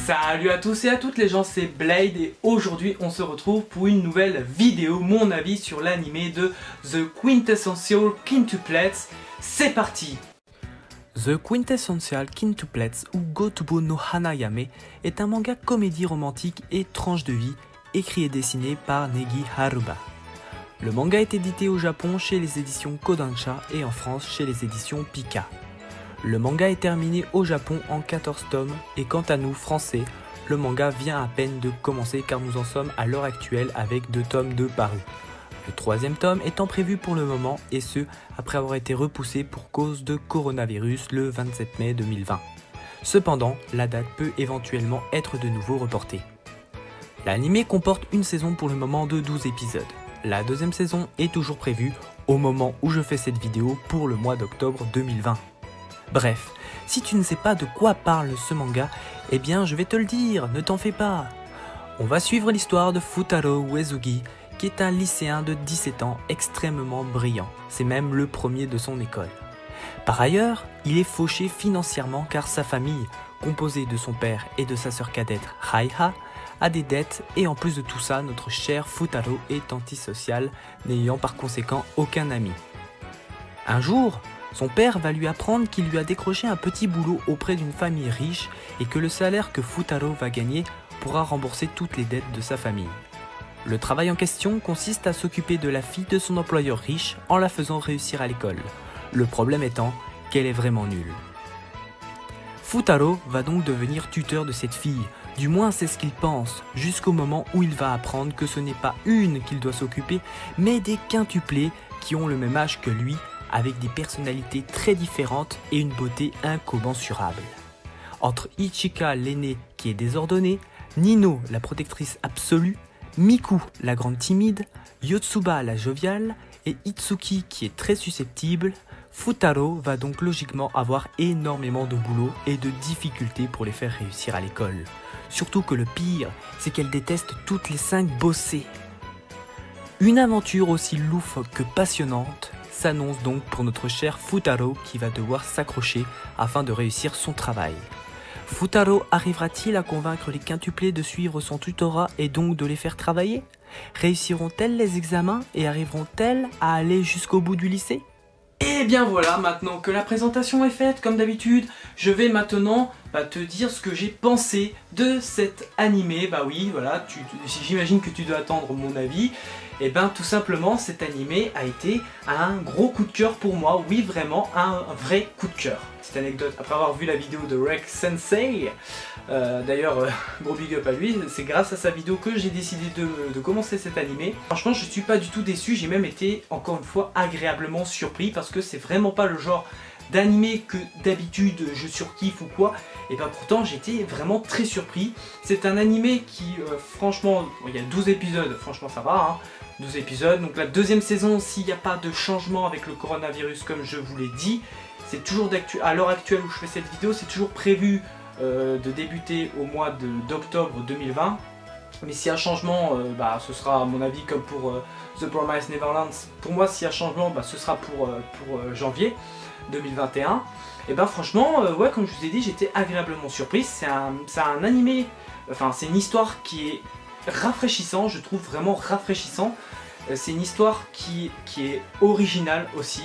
Salut à tous et à toutes les gens, c'est Blade et aujourd'hui on se retrouve pour une nouvelle vidéo, mon avis sur l'anime de The Quintessential Quintuplets. C'est parti! The Quintessential Quintuplets ou Gotobu no Hanayame est un manga comédie romantique et tranche de vie écrit et dessiné par Negi Haruba. Le manga est édité au Japon chez les éditions Kodansha et en France chez les éditions Pika. Le manga est terminé au Japon en 14 tomes et quant à nous, français, le manga vient à peine de commencer car nous en sommes à l'heure actuelle avec 2 tomes de parus. Le 3e tome étant prévu pour le moment et ce, après avoir été repoussé pour cause de coronavirus le 27 mai 2020. Cependant, la date peut éventuellement être de nouveau reportée. L'anime comporte une saison pour le moment de 12 épisodes. La 2e saison est toujours prévue au moment où je fais cette vidéo pour le mois d'octobre 2020. Bref, si tu ne sais pas de quoi parle ce manga, eh bien je vais te le dire, ne t'en fais pas. On va suivre l'histoire de Futaro Uesugi, qui est un lycéen de 17 ans extrêmement brillant. C'est même le premier de son école. Par ailleurs, il est fauché financièrement car sa famille, composée de son père et de sa sœur cadette Raiha, a des dettes et en plus de tout ça, notre cher Futaro est antisocial, n'ayant par conséquent aucun ami. Un jour, son père va lui apprendre qu'il lui a décroché un petit boulot auprès d'une famille riche et que le salaire que Futaro va gagner pourra rembourser toutes les dettes de sa famille. Le travail en question consiste à s'occuper de la fille de son employeur riche en la faisant réussir à l'école. Le problème étant qu'elle est vraiment nulle. Futaro va donc devenir tuteur de cette fille, du moins c'est ce qu'il pense, jusqu'au moment où il va apprendre que ce n'est pas une qu'il doit s'occuper, mais des quintuplés qui ont le même âge que lui, avec des personnalités très différentes et une beauté incommensurable. Entre Ichika l'aînée qui est désordonnée, Nino la protectrice absolue, Miku la grande timide, Yotsuba la joviale et Itsuki qui est très susceptible, Futaro va donc logiquement avoir énormément de boulot et de difficultés pour les faire réussir à l'école. Surtout que le pire, c'est qu'elle déteste toutes les 5 bossées. Une aventure aussi loufoque que passionnante s'annonce donc pour notre cher Futaro qui va devoir s'accrocher afin de réussir son travail. Futaro arrivera-t-il à convaincre les quintuplés de suivre son tutorat et donc de les faire travailler? Réussiront-elles les examens et arriveront-elles à aller jusqu'au bout du lycée? Et bien voilà, maintenant que la présentation est faite, comme d'habitude, je vais maintenant te dire ce que j'ai pensé de cet animé. Bah oui, voilà, j'imagine que tu dois attendre mon avis. Et ben tout simplement, cet animé a été un gros coup de cœur pour moi. Oui, vraiment, un vrai coup de cœur. Petite anecdote, après avoir vu la vidéo de Rek Sensei, d'ailleurs, gros big up à lui, c'est grâce à sa vidéo que j'ai décidé de commencer cet animé. Franchement, je suis pas du tout déçu, j'ai même été, encore une fois, agréablement surpris parce que c'est vraiment pas le genre d'animé que d'habitude je surkiffe ou quoi. Et ben pourtant j'étais vraiment très surpris. C'est un animé qui franchement, il y a 12 épisodes, franchement ça va, hein, 12 épisodes. Donc la 2e saison, s'il n'y a pas de changement avec le coronavirus comme je vous l'ai dit, c'est toujours à l'heure actuelle où je fais cette vidéo, c'est toujours prévu de débuter au mois d'octobre 2020. Mais s'il y a changement, ce sera à mon avis comme pour The Promised Neverland. Pour moi, s'il y a changement, ce sera pour janvier 2021. Et ben franchement, ouais, comme je vous ai dit, j'étais agréablement surpris. C'est un animé, enfin c'est une histoire qui est rafraîchissant, je trouve vraiment rafraîchissant. C'est une histoire qui est originale aussi.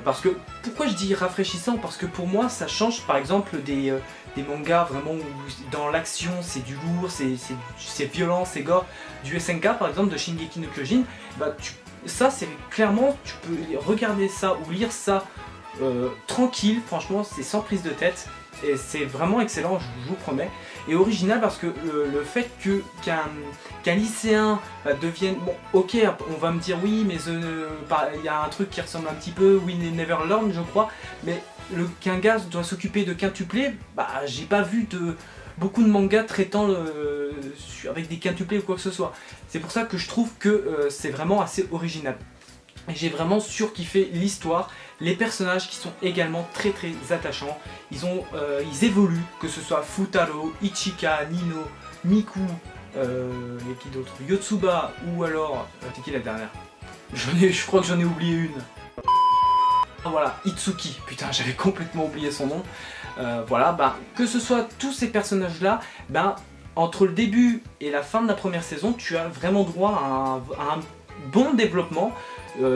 Parce que, pourquoi je dis rafraîchissant? Parce que pour moi ça change par exemple des mangas vraiment où dans l'action c'est du lourd, c'est violent, c'est gore. Du SNK par exemple de Shingeki no Kyojin, ça c'est clairement, tu peux regarder ça ou lire ça tranquille, franchement c'est sans prise de tête. Et c'est vraiment excellent, je vous promets. Et original parce que le fait qu'un lycéen devienne... Bon, ok, on va me dire oui, mais il y a un truc qui ressemble un petit peu, We Never Learn, je crois. Mais qu'un gars doit s'occuper de quintuplés, j'ai pas vu beaucoup de mangas traitant avec des quintuplés ou quoi que ce soit. C'est pour ça que je trouve que c'est vraiment assez original. Et j'ai vraiment surkiffé l'histoire, les personnages qui sont également très attachants. Ils évoluent, que ce soit Futaro, Ichika, Nino, Miku, et qui d'autre, Yotsuba ou alors... c'est qui la dernière? Je crois que j'en ai oublié une. Voilà, Itsuki, putain j'avais complètement oublié son nom. Voilà, bah, que ce soit tous ces personnages là, ben, entre le début et la fin de la première saison, tu as vraiment droit à un bon développement.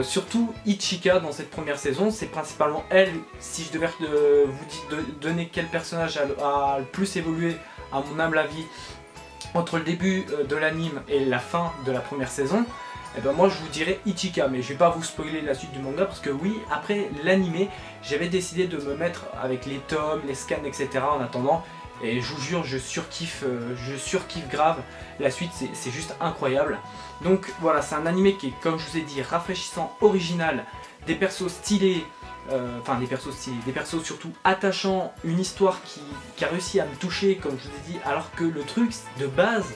Surtout Ichika dans cette première saison, c'est principalement elle. Si je devais vous donner quel personnage a le plus évolué à mon humble avis entre le début de l'anime et la fin de la première saison, et ben moi je vous dirais Ichika, mais je vais pas vous spoiler la suite du manga parce que oui, après l'animé, j'avais décidé de me mettre avec les tomes, les scans, etc. en attendant, et je vous jure, je surkiffe grave. La suite, c'est juste incroyable. Donc voilà, c'est un animé qui est, comme je vous ai dit, rafraîchissant, original, des persos stylés, des persos surtout attachants, une histoire qui a réussi à me toucher, comme je vous ai dit, alors que le truc de base,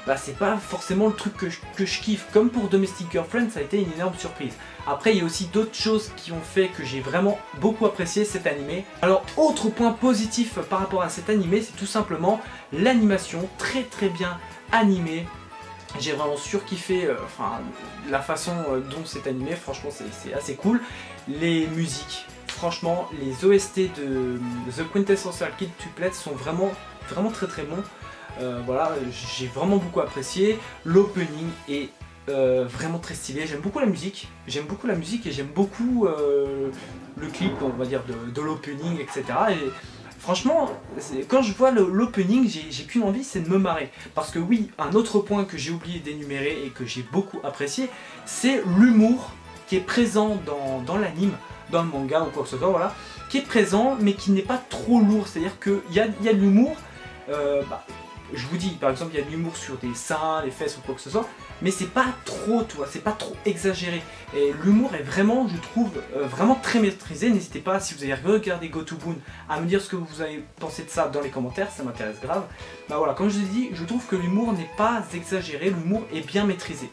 bah, c'est pas forcément le truc que je kiffe. Comme pour Domestic Girlfriend, ça a été une énorme surprise. Après, il y a aussi d'autres choses qui ont fait que j'ai vraiment beaucoup apprécié cet animé. Alors, autre point positif par rapport à cet animé, c'est tout simplement l'animation, très bien animée. J'ai vraiment surkiffé la façon dont c'est animé, franchement c'est assez cool. Les musiques, franchement, les OST de The Quintessential Quintuplet sont vraiment très bons. Voilà, j'ai vraiment beaucoup apprécié. L'opening est vraiment très stylé. J'aime beaucoup la musique. Et j'aime beaucoup le clip, on va dire, de l'opening, etc. Et franchement, quand je vois l'opening, j'ai qu'une envie, c'est de me marrer. Parce que oui, un autre point que j'ai oublié d'énumérer et que j'ai beaucoup apprécié, c'est l'humour qui est présent dans l'anime, dans le manga ou quoi que ce soit, voilà, qui est présent mais qui n'est pas trop lourd. C'est-à-dire qu'il y a de l'humour. Je vous dis, par exemple, il y a de l'humour sur des seins, les fesses ou quoi que ce soit, mais c'est pas trop, tu vois, c'est pas trop exagéré. Et l'humour est vraiment, je trouve, vraiment très maîtrisé. N'hésitez pas, si vous avez regardé Gotoboon, à me dire ce que vous avez pensé de ça dans les commentaires, ça m'intéresse grave. Bah voilà, comme je vous ai dit, je trouve que l'humour n'est pas exagéré, l'humour est bien maîtrisé.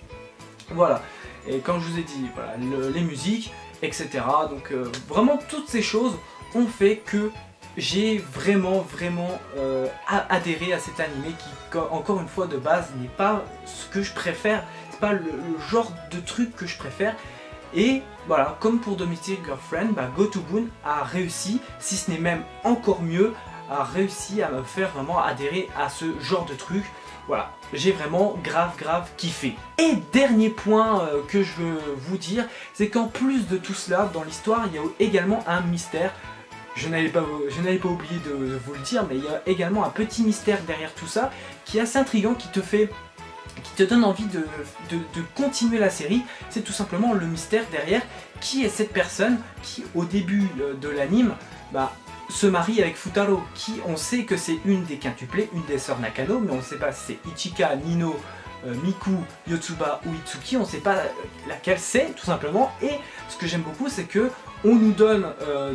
Voilà, et comme je vous ai dit, voilà, les musiques, etc. Donc vraiment, toutes ces choses ont fait que j'ai vraiment adhéré à cet animé qui, encore une fois, de base n'est pas ce que je préfère, c'est pas le genre de truc que je préfère. Et voilà, comme pour Domestic Girlfriend, bah, Gotoboon a réussi, si ce n'est même encore mieux, a réussi à me faire vraiment adhérer à ce genre de truc. Voilà, j'ai vraiment grave kiffé. Et dernier point que je veux vous dire, c'est qu'en plus de tout cela, dans l'histoire, il y a également un mystère. Je n'allais pas oublier de vous le dire, mais il y a également un petit mystère derrière tout ça qui est assez intriguant, qui te donne envie de continuer la série. C'est tout simplement le mystère derrière, qui est cette personne qui, au début de l'anime, bah, se marie avec Futaro, qui on sait que c'est une des quintuplés, une des sœurs Nakano, mais on ne sait pas si c'est Ichika, Nino, Miku, Yotsuba ou Itsuki, on ne sait pas laquelle c'est tout simplement. Et ce que j'aime beaucoup, c'est que on nous donne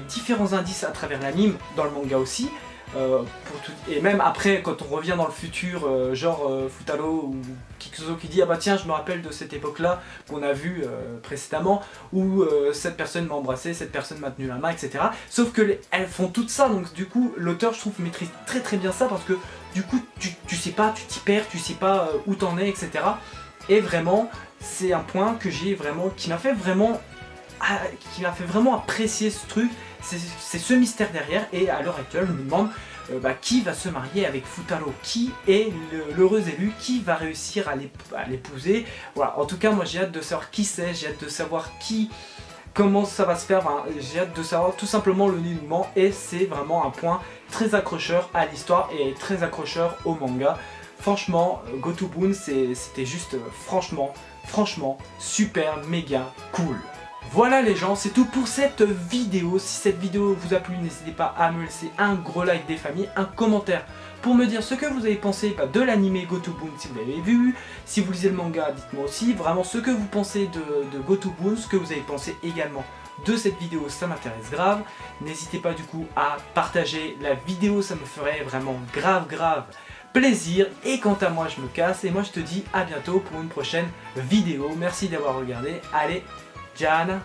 différents indices à travers l'anime, dans le manga aussi, et même après quand on revient dans le futur, genre Futaro ou Kikuzo qui dit ah bah tiens je me rappelle de cette époque là qu'on a vu précédemment où cette personne m'a embrassé, cette personne m'a tenu la main, etc. Sauf que elles font tout ça, donc du coup l'auteur je trouve maîtrise très bien ça, parce que du coup tu sais pas, tu t'y perds, tu sais pas où t'en es, etc. Et vraiment c'est un point que j'ai vraiment, qui m'a fait vraiment apprécier ce truc, c'est ce mystère derrière. Et à l'heure actuelle je me demande qui va se marier avec Futaro, qui est l'heureux élu, qui va réussir à l'épouser. Voilà, en tout cas moi j'ai hâte de savoir qui c'est, j'ai hâte de savoir comment ça va se faire, j'ai hâte de savoir tout simplement le dénouement, et c'est vraiment un point très accrocheur à l'histoire et très accrocheur au manga. Franchement, Gotoboon c'était juste franchement super méga cool. Voilà les gens, c'est tout pour cette vidéo. Si cette vidéo vous a plu, n'hésitez pas à me laisser un gros like des familles, un commentaire pour me dire ce que vous avez pensé de l'anime Gotoboon si vous l'avez vu. Si vous lisez le manga, dites-moi aussi vraiment ce que vous pensez de Gotoboon, ce que vous avez pensé également de cette vidéo, ça m'intéresse grave. N'hésitez pas du coup à partager la vidéo, ça me ferait vraiment grave plaisir. Et quant à moi je me casse et moi je te dis à bientôt pour une prochaine vidéo. Merci d'avoir regardé, allez, Jana.